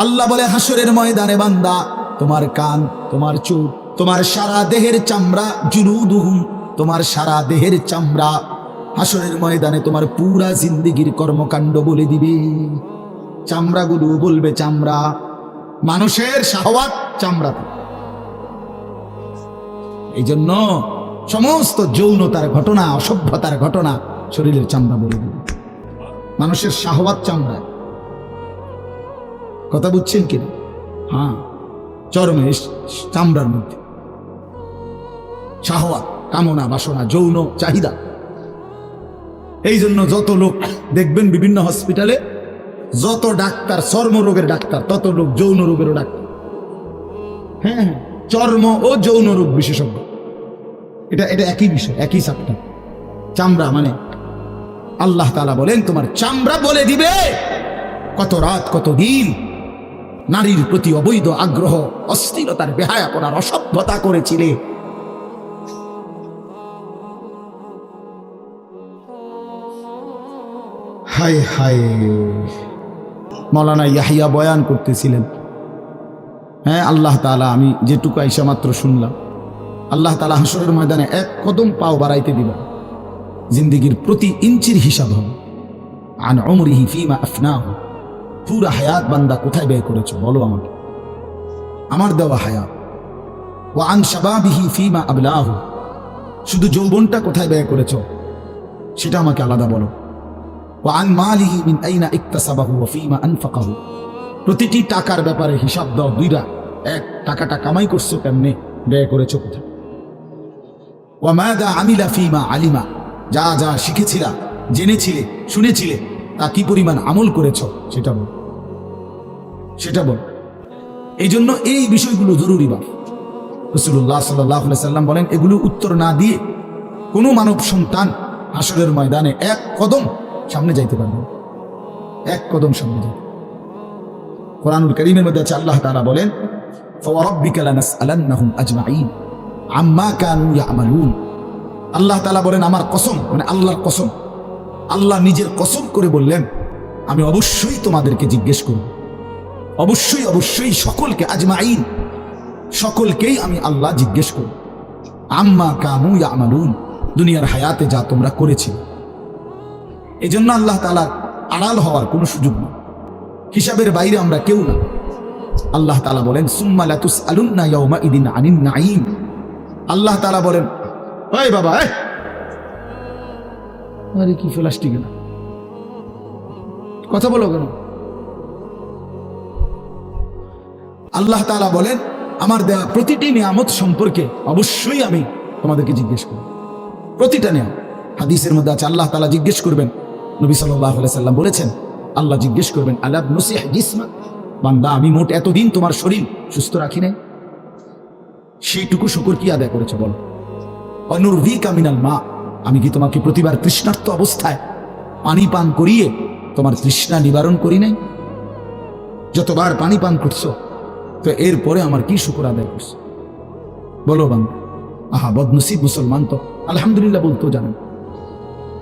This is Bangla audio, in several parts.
আল্লাহ বলে হাসরের ময়দানে বান্দা তোমার কান, তোমার চোখ, তোমার সারা দেহের চামড়া, জুলুদুহুম, তোমার সারা দেহের চামড়া হাসরের ময়দানে তোমার পুরা জিন্দেগির কর্মকাণ্ড বলে দিবে। চামড়াগুলো বলবে চামড়া, মানুষের শাহওয়াত চামড়া। এই জন্য সমস্ত যৌনতার ঘটনা, অসভ্যতার ঘটনা শরীরের চামড়া বলে দিবে। মানুষের শাহওয়াত চামড়া। কথা বুঝছেন কিনা? হ্যাঁ, চরমে চামড়ার মধ্যে শাহওয়াত, কামনা, বাসনা, যৌন চাহিদা। এই জন্য যত লোক দেখবেন বিভিন্ন হসপিটালে, যত ডাক্তার চর্মরোগের ডাক্তার, তত লোক যৌন রোগেরও ডাক্তার। হ্যাঁ, চর্ম ও যৌন রোগ বিশেষজ্ঞ। এটা একই বিষয়, একই চ্যাপ্টার। চামড়া মানে আল্লাহ তাআলা বলেন তোমার চামড়া বলে দিবে কত রাত কত দিন নারীর প্রতি অবৈধ আগ্রহ, অস্থিরতার, বেহায়াপনার, অসভ্যতা করেছিলে। হায় হায়, মৌলানা ইয়াহিয়া বয়ান করতেছিলেন। হ্যাঁ, আল্লাহ তাআলা, আমি যেটুকু আইসা মাত্র শুনলাম, আল্লাহ তাআলা হাসরের ময়দানে এক কদম পাও বাড়াইতে দিবেন, জিন্দেগির প্রতি ইঞ্চির হিসাব হবে। আন উমরিহি ফীমা আফনাহু, পুরা হায়াত বান্দা কোথায় ব্যয় করেছো বলো আমাকে, আমার দেওয়া হায়াত। ওয়া আন শাবাবিহি ফীমা আবলাহু, শুধু যৌবনটা কোথায় ব্যয় করেছো সেটা আমাকে আলাদা বলো। ওয়া আন মালিহি মিন আইনা ইকতাসাবাহু ওয়া ফীমা আনফাকাহু, প্রতিটি টাকার ব্যাপারে হিসাব দাও। দুইটা, এক, টাকাটা কামাই করছো কেমনে, ব্যয় করেছো কোথায়। ওয়া মাযা আমিলা ফীমা আলিমা, যা যা শিখেছিলা, জেনেছিলে, শুনেছিলে, তা কি পরিমাণ আমল করেছ সেটা বল, সেটা বল। এই জন্য এই বিষয়গুলো জরুরি। বা রাসূলুল্লাহ সাল্লাল্লাহু আলাইহি সাল্লাম বলেন, এগুলো উত্তর না দিয়ে কোনো মানব সন্তান হাসরের ময়দানে এক কদম সামনে যাইতে পারবে, এক কদম সামনে যাইতে। কোরআনুল কারীমের মধ্যে আছে, আল্লাহ তাআলা বলেন, ফাওয়ারাব্বিকা লানাসআলান্নাহুম আজমাঈন আম্মা কানু ইয়ামালুন। আল্লাহ তাআলা বলেন, আমার কসম, মানে আল্লাহর কসম, আল্লাহ নিজের কসম করে বললেন, আমি অবশ্যই তোমাদেরকে জিজ্ঞেস করব, অবশ্যই অবশ্যই সকলকে, আজমাইন, সকলকেই আমি আল্লাহ জিজ্ঞেস করব, আম্মা কানু ইয়ামালুন, দুনিয়ার হায়াতে যা তোমরা করেছি। এই জন্য আল্লাহ তাআলার আড়াল হওয়ার কোনো সুযোগ নেই, হিসাবের বাইরে আমরা কেউ না। আল্লাহ তাআলা বলেন, সুম্মা লাতুসআলুন্না ইয়াওমা ইদিন আনিন নাঈম। আল্লাহ তাআলা বলেন, ওই বাবা, আরে কি প্লাস্টিক না, কথা বলো কেন? আল্লাহ তাআলা বলেন, আমার দেওয়া প্রতিটি নিয়ামত সম্পর্কে অবশ্যই আমি তোমাদেরকে জিজ্ঞেস করব, প্রতিটা নিয়ামত। হাদিসের মধ্যে আছে, আল্লাহ তাআলা জিজ্ঞেস করবেন, নবী সাল্লাল্লাহু আলাইহি সাল্লাম বলেছেন, আল্লাহ জিজ্ঞেস করবেন, আলাম নুসিহ জিসমাক, বান্দা আমি মোট এতদিন তোমার শরীর সুস্থ রাখি নাই, সেইটুকু শুকর কি আদায় করেছো বলো। অনুরভিকা মিনাল মা, আমি কি তোমাকে প্রতিবার তৃষ্ণার্ত অবস্থায় পানি পান করিয়ে তোমার তৃষ্ণা নিবারণ করি নাই? যতবার পানি পান করছো, তো এরপরে আমার কি শুকর আদায় করছো বলো বান্দা। আহা, বদনসিব মুসলমান তো আলহামদুলিল্লাহ বলতেও জানেন,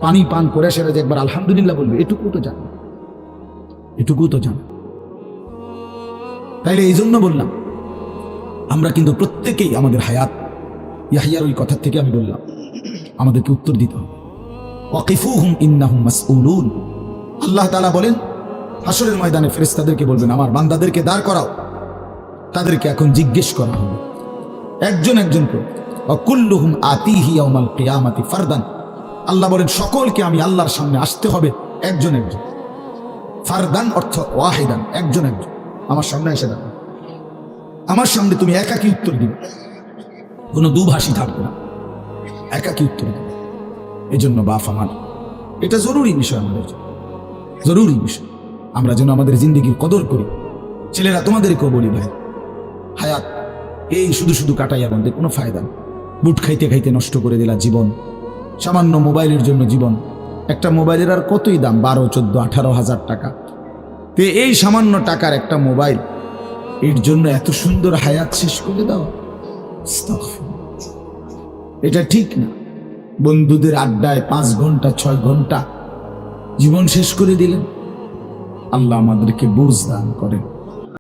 পানি পান করে সেটা যে একবার আলহামদুলিল্লাহ বলবে, এটুকু তো জানে, এটুকু তো জানে। তাইলে এই জন্য বললাম, আমরা কিন্তু প্রত্যেকেই আমাদের হায়াত, ইয়াহিয়ার ওই কথা থেকে আমি বললাম, আমাদেরকে উত্তর দিতে হবে। ওয়াকিফুহুম ইন্নাহুম মাসউলুন, আল্লাহ তাআলা বলেন, হাসরের ময়দানে ফেরেশতাদেরকে বলবেন, আমার বান্দাদেরকে দাঁড় করাও, তাদেরকে এখন জিজ্ঞেস করা হবে একজন একজন করে। ওয়া কুল্লুহুম আতিহি ইয়াউমাল কিয়ামাতি ফারদান, আল্লাহ বলেন সকলকে আমি আল্লাহর সামনে আসতে হবে একজন একজন। ফারদান অর্থ ওয়াহিদান, একজন একজন আমার সামনে এসে দাঁড়াবে, আমার সামনে তুমি একাকী উত্তর দিবে, কোনো দুভাষী থাকবে না, একাকী উত্তর দিবে। এই জন্য বাপ আমার, এটা জরুরি বিষয়, আমাদের জন্য জরুরি বিষয়, আমরা যেন আমাদের জিন্দেগির কদর করি। ছেলেরা তোমাদেরকেও বলি, ভাই, হায়াত এই শুধু শুধু কাটাইয়া বন্ধে কোনো ফায়দা নেই। বুট খাইতে খাইতে নষ্ট করে দিলা জীবন, সামান্য মোবাইলের জন্য জীবন। একটা মোবাইলের আর কতই দাম, 12, 14, 18 হাজার টাকা। তো এই সামান্য টাকার একটা মোবাইল, এর জন্য এত সুন্দর হায়াত শেষ করে দাও, এটা ঠিক না। বন্ধুদের আড্ডায় 5 ঘন্টা 6 ঘন্টা জীবন শেষ করে দিলেন। আল্লাহ আমাদেরকে বুঝ দান করেন।